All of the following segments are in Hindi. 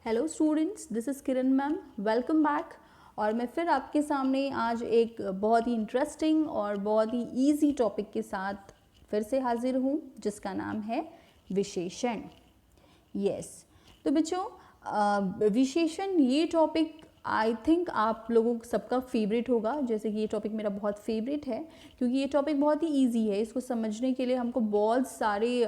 Hello students, this is Kiran ma'am. Welcome back. और मैं फिर आपके सामने आज एक बहुत ही इंटरेस्टिंग और बहुत ही इजी टॉपिक के साथ फिर से हाजिर हूँ, जिसका नाम है विशेषण। यस, तो बच्चों विशेषण ये टॉपिक आई थिंक आप लोगों सबका फेवरेट होगा। जैसे कि ये टॉपिक मेरा बहुत फेवरेट है, क्योंकि ये टॉपिक बहुत ही इजी है। इसको समझने के लिए हमको बहुत सारे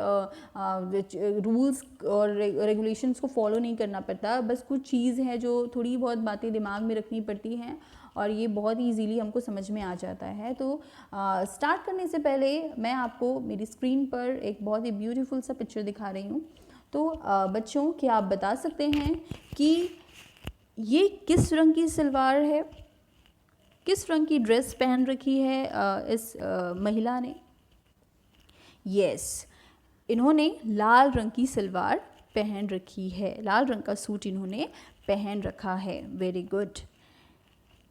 रूल्स और रेगुलेशंस को फॉलो नहीं करना पड़ता। बस कुछ चीज़ है जो थोड़ी बहुत बातें दिमाग में रखनी पड़ती हैं और ये बहुत ईजीली हमको समझ में आ जाता है। तो स्टार्ट करने से पहले मैं आपको मेरी स्क्रीन पर एक बहुत ही ब्यूटीफुल सा पिक्चर दिखा रही हूँ। तो बच्चों, क्या आप बता सकते हैं कि ये किस रंग की सलवार है, किस रंग की ड्रेस पहन रखी है इस महिला ने? यस, इन्होंने लाल रंग की सलवार पहन रखी है, लाल रंग का सूट इन्होंने पहन रखा है। Very good.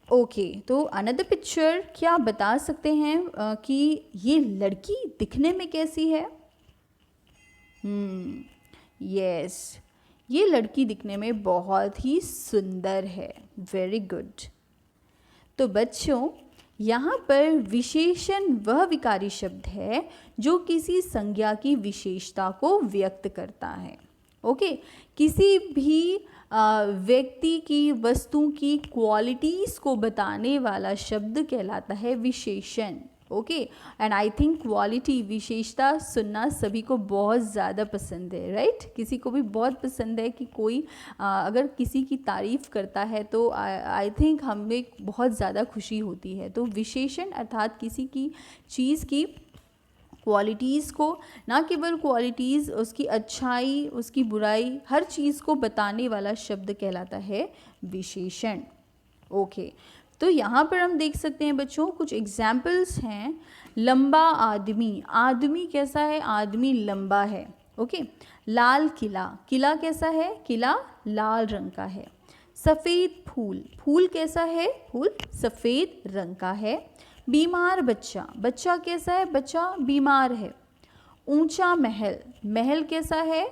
ओके, तो अनदर पिक्चर, क्या आप बता सकते हैं कि ये लड़की दिखने में कैसी है? यस, ये लड़की दिखने में बहुत ही सुंदर है। Very good. तो बच्चों, यहाँ पर विशेषण वह विकारी शब्द है जो किसी संज्ञा की विशेषता को व्यक्त करता है। ओके, किसी भी व्यक्ति की, वस्तु की क्वालिटीज़ को बताने वाला शब्द कहलाता है विशेषण। Okay, and I think quality, विशेषता सुनना सभी को बहुत ज़्यादा पसंद है, राइट? किसी को भी बहुत पसंद है कि कोई अगर किसी की तारीफ़ करता है तो आई थिंक हमें बहुत ज़्यादा खुशी होती है। तो विशेषण अर्थात किसी की चीज़ की क्वालिटीज़ को, ना केवल क्वालिटीज़, उसकी अच्छाई, उसकी बुराई, हर चीज़ को बताने वाला शब्द कहलाता है विशेषण। ओके, तो यहाँ पर हम देख सकते हैं बच्चों, कुछ एग्जाम्पल्स हैं। लंबा आदमी, आदमी कैसा है? आदमी लंबा है। ओके। लाल किला, किला कैसा है? किला लाल रंग का है। सफ़ेद फूल, फूल कैसा है? फूल सफ़ेद रंग का है। बीमार बच्चा, बच्चा कैसा है? बच्चा बीमार है। ऊंचा महल, महल कैसा है?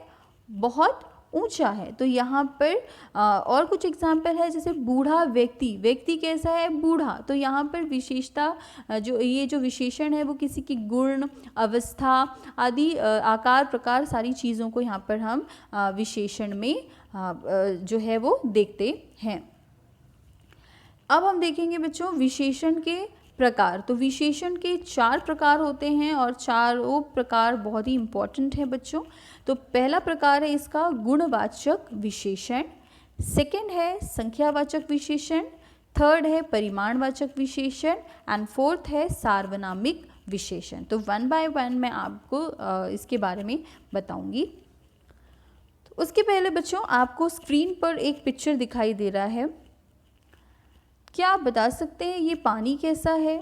बहुत ऊंचा है। तो यहाँ पर और कुछ एग्जाम्पल है, जैसे बूढ़ा व्यक्ति, व्यक्ति कैसा है? बूढ़ा। तो यहाँ पर विशेषता जो ये जो विशेषण है वो किसी की गुण, अवस्था आदि, आकार, प्रकार, सारी चीज़ों को यहाँ पर हम विशेषण में जो है वो देखते हैं। अब हम देखेंगे बच्चों विशेषण के प्रकार। तो विशेषण के 4 प्रकार होते हैं और चारों प्रकार बहुत ही इम्पॉर्टेंट है बच्चों। तो पहला प्रकार है इसका गुणवाचक विशेषण, सेकंड है संख्यावाचक विशेषण, थर्ड है परिमाणवाचक विशेषण एंड फोर्थ है सार्वनामिक विशेषण। तो वन बाय वन मैं आपको इसके बारे में बताऊंगी। तो उसके पहले बच्चों, आपको स्क्रीन पर एक पिक्चर दिखाई दे रहा है। क्या आप बता सकते हैं ये पानी कैसा है?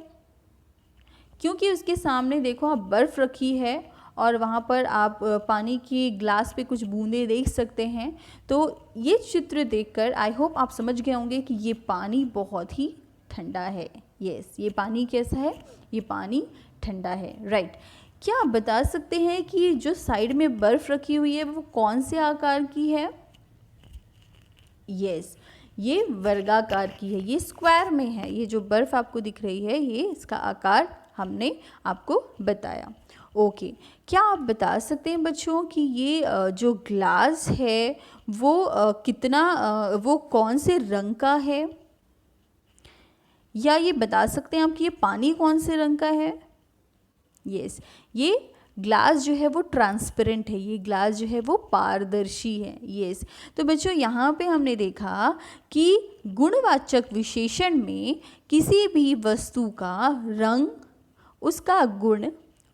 क्योंकि उसके सामने देखो आप बर्फ़ रखी है और वहाँ पर आप पानी की ग्लास पे कुछ बूंदें देख सकते हैं। तो ये चित्र देखकर आई होप आप समझ गए होंगे कि ये पानी बहुत ही ठंडा है। यस, ये पानी कैसा है? ये पानी ठंडा है, राइट। क्या आप बता सकते हैं कि जो साइड में बर्फ़ रखी हुई है वो कौन से आकार की है? यस, ये वर्गाकार की है, ये स्क्वायर में है। ये जो बर्फ़ आपको दिख रही है, ये इसका आकार हमने आपको बताया। ओके, क्या आप बता सकते हैं बच्चों कि ये जो ग्लास है वो वो कौन से रंग का है? या ये बता सकते हैं आप कि ये पानी कौन से रंग का है? यस, ये ग्लास जो है वो ट्रांसपेरेंट है, ये ग्लास जो है वो पारदर्शी है। यस, तो बच्चों यहाँ पे हमने देखा कि गुणवाचक विशेषण में किसी भी वस्तु का रंग, उसका गुण,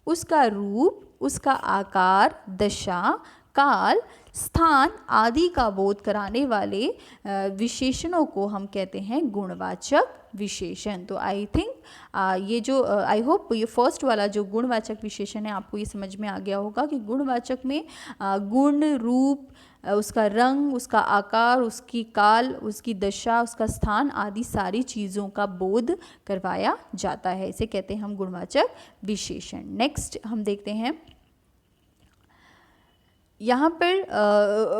उसका रूप, उसका आकार, दशा, काल, स्थान आदि का बोध कराने वाले विशेषणों को हम कहते हैं गुणवाचक विशेषण। तो आई थिंक ये जो आई होप ये फर्स्ट वाला जो गुणवाचक विशेषण है आपको ये समझ में आ गया होगा कि गुणवाचक में गुण, रूप, उसका रंग, उसका आकार, उसकी काल, उसकी दशा, उसका स्थान आदि सारी चीज़ों का बोध करवाया जाता है। इसे कहते हैं हम गुणवाचक विशेषण। नेक्स्ट हम देखते हैं यहाँ पर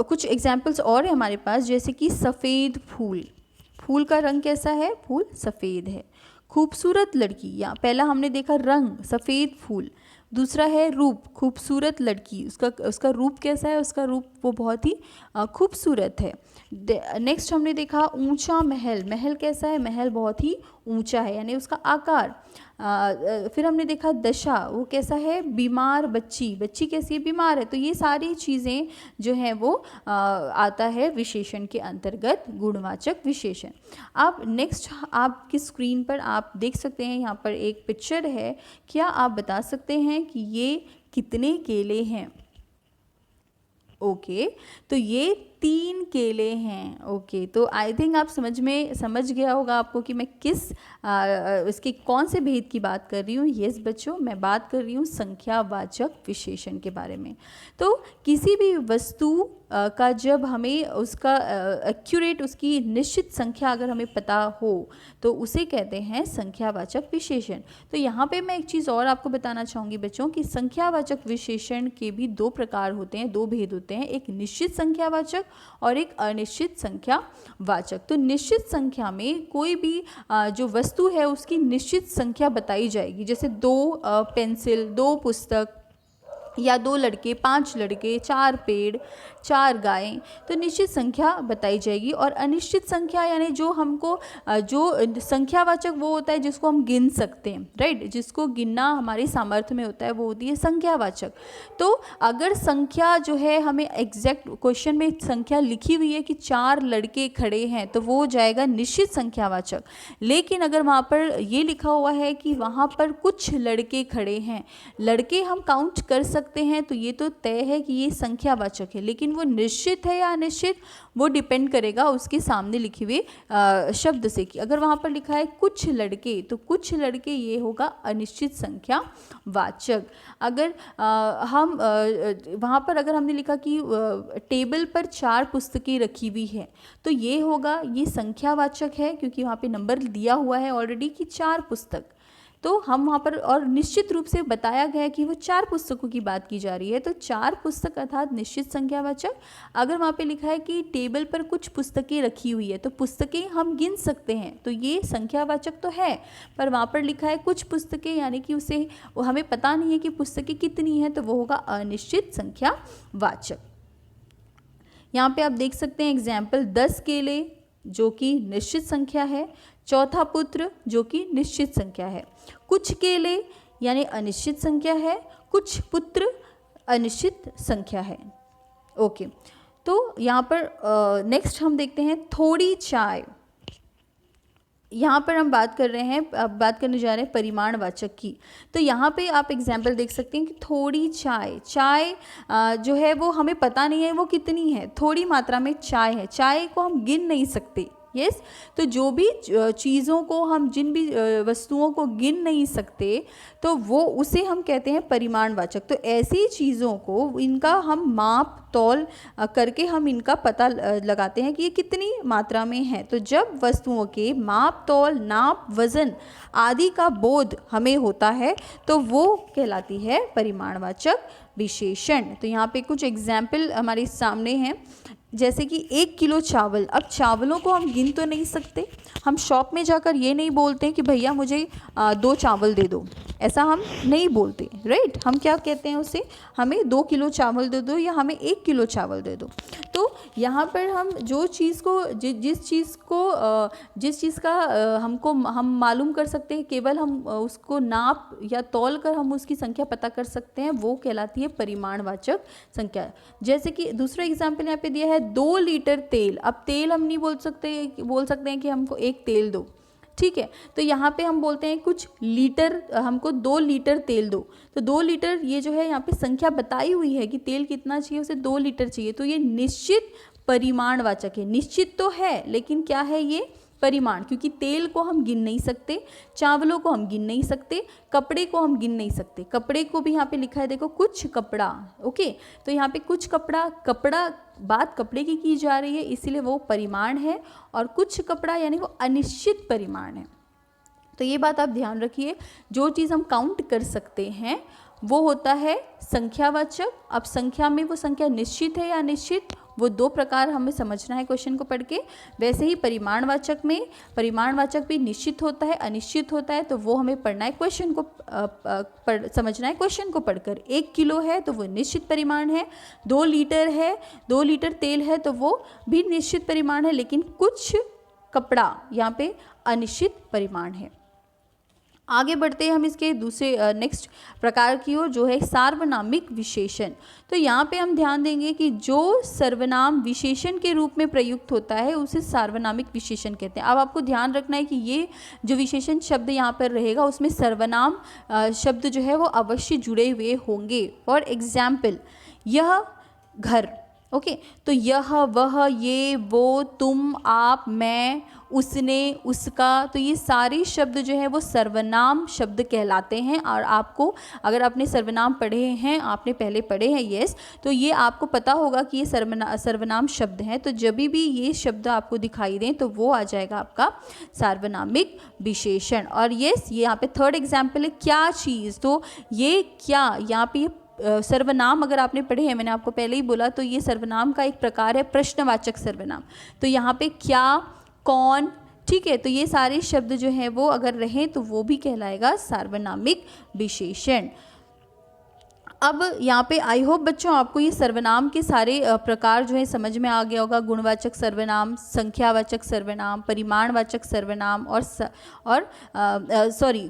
कुछ एग्जाम्पल्स और है हमारे पास, जैसे कि सफ़ेद फूल, फूल का रंग कैसा है, फूल सफ़ेद है। खूबसूरत लड़की, या पहला हमने देखा रंग सफ़ेद फूल, दूसरा है रूप, खूबसूरत लड़की, उसका रूप कैसा है, उसका रूप वो बहुत ही खूबसूरत है। नेक्स्ट हमने देखा ऊंचा महल, महल कैसा है, महल बहुत ही ऊंचा है, यानी उसका आकार। फिर हमने देखा दशा, वो कैसा है, बीमार बच्ची, बच्ची कैसी है, बीमार है। तो ये सारी चीज़ें जो हैं वो आता है विशेषण के अंतर्गत, गुणवाचक विशेषण। आप नेक्स्ट आपकी स्क्रीन पर आप देख सकते हैं, यहाँ पर एक पिक्चर है, क्या आप बता सकते हैं कि ये कितने केले हैं? ओके, तो ये 3 केले हैं। ओके, तो आई थिंक आप समझ गया होगा आपको कि मैं किस इसके कौन से भेद की बात कर रही हूँ। यस बच्चों, मैं बात कर रही हूँ संख्यावाचक विशेषण के बारे में। तो किसी भी वस्तु का जब हमें उसका एक्यूरेट, उसकी निश्चित संख्या अगर हमें पता हो तो उसे कहते हैं संख्यावाचक विशेषण। तो यहाँ पे मैं एक चीज़ और आपको बताना चाहूँगी बच्चों कि संख्यावाचक विशेषण के भी 2 प्रकार होते हैं, 2 भेद होते हैं, एक निश्चित संख्यावाचक और एक अनिश्चित संख्यावाचक। तो निश्चित संख्या में कोई भी जो वस्तु है उसकी निश्चित संख्या बताई जाएगी, जैसे 2 पेंसिल, 2 पुस्तक, या 2 लड़के, 5 लड़के, 4 पेड़, 4 गायें, तो निश्चित संख्या बताई जाएगी। और अनिश्चित संख्या यानी जो हमको जो संख्यावाचक वो होता है जिसको हम गिन सकते हैं, राइट, जिसको गिनना हमारी सामर्थ्य में होता है, वो होती है संख्यावाचक। तो अगर संख्या जो है हमें एग्जैक्ट क्वेश्चन में संख्या लिखी हुई है कि 4 लड़के खड़े हैं, तो वो हो जाएगा निश्चित संख्यावाचक। लेकिन अगर वहाँ पर ये लिखा हुआ है कि वहाँ पर कुछ लड़के खड़े हैं, लड़के हम काउंट कर सकते हैं, तो ये तो तय है कि ये संख्यावाचक है। लेकिन वो निश्चित है या अनिश्चित, वो डिपेंड करेगा उसके सामने लिखे हुए शब्द से, कि अगर वहाँ पर लिखा है कुछ लड़के, तो कुछ लड़के ये होगा अनिश्चित संख्यावाचक। अगर हम वहाँ पर अगर हमने लिखा कि टेबल पर 4 पुस्तकें रखी हुई है, तो ये होगा, ये संख्यावाचक है, क्योंकि वहाँ पे नंबर दिया हुआ है ऑलरेडी कि 4 पुस्तक। तो हम वहाँ पर, और निश्चित रूप से बताया गया है कि वो 4 पुस्तकों की बात की जा रही है, तो 4 पुस्तक अर्थात निश्चित संख्यावाचक। अगर वहाँ पे लिखा है कि टेबल पर कुछ पुस्तकें रखी हुई है, तो पुस्तकें हम गिन सकते हैं, तो ये संख्यावाचक तो है, पर वहाँ पर लिखा है कुछ पुस्तकें, यानी कि उसे हमें पता नहीं है कि पुस्तकें कितनी हैं, तो वो होगा अनिश्चित संख्यावाचक। यहाँ पे आप देख सकते हैं एग्जाम्पल, 10 केले जो कि निश्चित संख्या है, चौथा पुत्र जो कि निश्चित संख्या है, कुछ केले यानी अनिश्चित संख्या है, कुछ पुत्र अनिश्चित संख्या है। ओके, तो यहाँ पर नेक्स्ट हम देखते हैं थोड़ी चाय। यहाँ पर हम बात कर रहे हैं, अब बात करने जा रहे हैं परिमाणवाचक की। तो यहाँ पे आप एग्जाम्पल देख सकते हैं कि थोड़ी चाय, चाय जो है वो हमें पता नहीं है वो कितनी है, थोड़ी मात्रा में चाय है, चाय को हम गिन नहीं सकते। यस, तो जो भी चीज़ों को हम, जिन भी वस्तुओं को गिन नहीं सकते, तो वो उसे हम कहते हैं परिमाणवाचक। तो ऐसी चीज़ों को, इनका हम माप तौल करके हम इनका पता लगाते हैं कि ये कितनी मात्रा में है। तो जब वस्तुओं के माप तौल, नाप, वजन आदि का बोध हमें होता है, तो वो कहलाती है परिमाणवाचक विशेषण। तो यहाँ पे कुछ एग्जाम्पल हमारे सामने हैं, जैसे कि 1 किलो चावल। अब चावलों को हम गिन तो नहीं सकते, हम शॉप में जाकर ये नहीं बोलते कि भैया मुझे 2 चावल दे दो, ऐसा हम नहीं बोलते, राइट। हम क्या कहते हैं उसे, हमें 2 किलो चावल दे दो या हमें 1 किलो चावल दे दो। तो यहाँ पर हम जो चीज़ को, जिस चीज़ का हम मालूम कर सकते हैं, केवल हम उसको नाप या तौल कर हम उसकी संख्या पता कर सकते हैं, वो कहलाती है परिमाणवाचक संख्या। जैसे कि दूसरा एग्जाम्पल यहाँ पे दिया है 2 लीटर तेल। अब तेल हम नहीं बोल सकते हैं कि हमको 1 तेल दो, ठीक है। तो यहाँ पे हम बोलते हैं कुछ लीटर, हमको 2 लीटर तेल दो। तो 2 लीटर ये जो है यहाँ पे संख्या बताई हुई है कि तेल कितना चाहिए, उसे 2 लीटर चाहिए। तो ये निश्चित परिमाणवाचक है, निश्चित तो है लेकिन क्या है ये, परिमाण, क्योंकि तेल को हम गिन नहीं सकते, चावलों को हम गिन नहीं सकते, कपड़े को हम गिन नहीं सकते। कपड़े को भी यहाँ पे लिखा है, देखो कुछ कपड़ा, ओके। तो यहाँ पे कुछ कपड़ा, बात कपड़े की जा रही है, इसीलिए वो परिमाण है, और कुछ कपड़ा यानी वो अनिश्चित परिमाण है। तो ये बात आप ध्यान रखिए, जो चीज़ हम काउंट कर सकते हैं वो होता है संख्यावाचक। अब संख्या में वो संख्या निश्चित है या अनिश्चित, वो दो प्रकार हमें समझना है क्वेश्चन को पढ़ के। वैसे ही परिमाणवाचक में परिमाणवाचक भी निश्चित होता है अनिश्चित होता है, तो वो हमें पढ़ना है क्वेश्चन को समझना है क्वेश्चन को पढ़कर। 1 किलो है तो वो निश्चित परिमाण है, 2 लीटर है, 2 लीटर तेल है तो वो भी निश्चित परिमाण है, लेकिन कुछ कपड़ा यहाँ पे अनिश्चित परिमाण है। आगे बढ़ते हैं हम इसके दूसरे नेक्स्ट प्रकार की ओर, जो है सार्वनामिक विशेषण। तो यहाँ पे हम ध्यान देंगे कि जो सर्वनाम विशेषण के रूप में प्रयुक्त होता है उसे सार्वनामिक विशेषण कहते हैं। अब आपको ध्यान रखना है कि ये जो विशेषण शब्द यहाँ पर रहेगा उसमें सर्वनाम शब्द जो है वो अवश्य जुड़े हुए होंगे। फॉर एग्जाम्पल, यह घर, ओके, तो यह, वह, ये, वो, तुम, आप, मैं, उसने, उसका, तो ये सारे शब्द जो है वो सर्वनाम शब्द कहलाते हैं। और आपको, अगर आपने सर्वनाम पढ़े हैं, आपने पहले पढ़े हैं यस, तो ये आपको पता होगा कि ये सर्वनाम शब्द हैं। तो जब भी ये शब्द आपको दिखाई दें तो वो आ जाएगा आपका सार्वनामिक विशेषण। और यस, ये यहाँ पे थर्ड एग्जाम्पल है क्या चीज़, तो ये क्या, यहाँ पे सर्वनाम अगर आपने पढ़े हैं, मैंने आपको पहले ही बोला, तो ये सर्वनाम का एक प्रकार है प्रश्नवाचक सर्वनाम। तो यहाँ पे क्या, कौन, ठीक है, तो ये सारे शब्द जो हैं वो अगर रहें तो वो भी कहलाएगा सार्वनामिक विशेषण। अब यहाँ पे आई होप बच्चों आपको ये सर्वनाम के सारे प्रकार जो है समझ में आ गया होगा। गुणवाचक सर्वनाम, संख्यावाचक सर्वनाम, परिमाणवाचक सर्वनाम और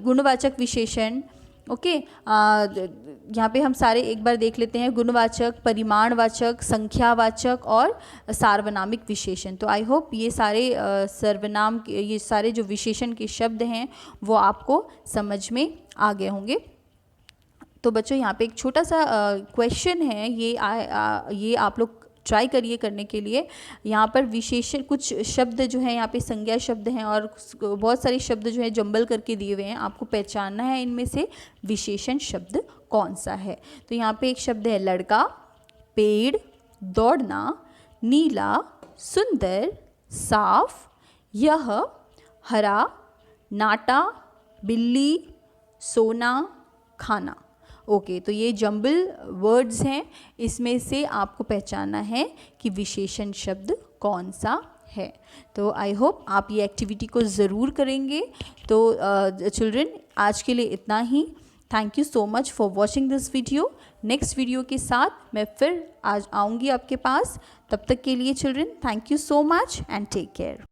गुणवाचक विशेषण। ओके, यहाँ पे हम सारे एक बार देख लेते हैं, गुणवाचक, परिमाणवाचक, संख्यावाचक और सार्वनामिक विशेषण। तो आई होप ये सारे सर्वनाम के, ये सारे जो विशेषण के शब्द हैं वो आपको समझ में आ गए होंगे। तो बच्चों यहाँ पे एक छोटा सा क्वेश्चन है, ये आप लोग ट्राई करिए करने के लिए। यहाँ पर विशेषण कुछ शब्द जो हैं, यहाँ पे संज्ञा शब्द हैं और बहुत सारे शब्द जो है जंबल करके दिए हुए हैं, आपको पहचानना है इनमें से विशेषण शब्द कौन सा है। तो यहाँ पे एक शब्द है लड़का, पेड़, दौड़ना, नीला, सुंदर, साफ, यह, हरा, नाटा, बिल्ली, सोना, खाना। ओके, तो ये जंबल वर्ड्स हैं, इसमें से आपको पहचानना है कि विशेषण शब्द कौन सा है। तो आई होप आप ये एक्टिविटी को ज़रूर करेंगे। तो चिल्ड्रन आज के लिए इतना ही। Thank you so much for watching this video. Next video के साथ मैं फिर आज आऊँगी आपके पास। तब तक के लिए children, thank you so much and take care.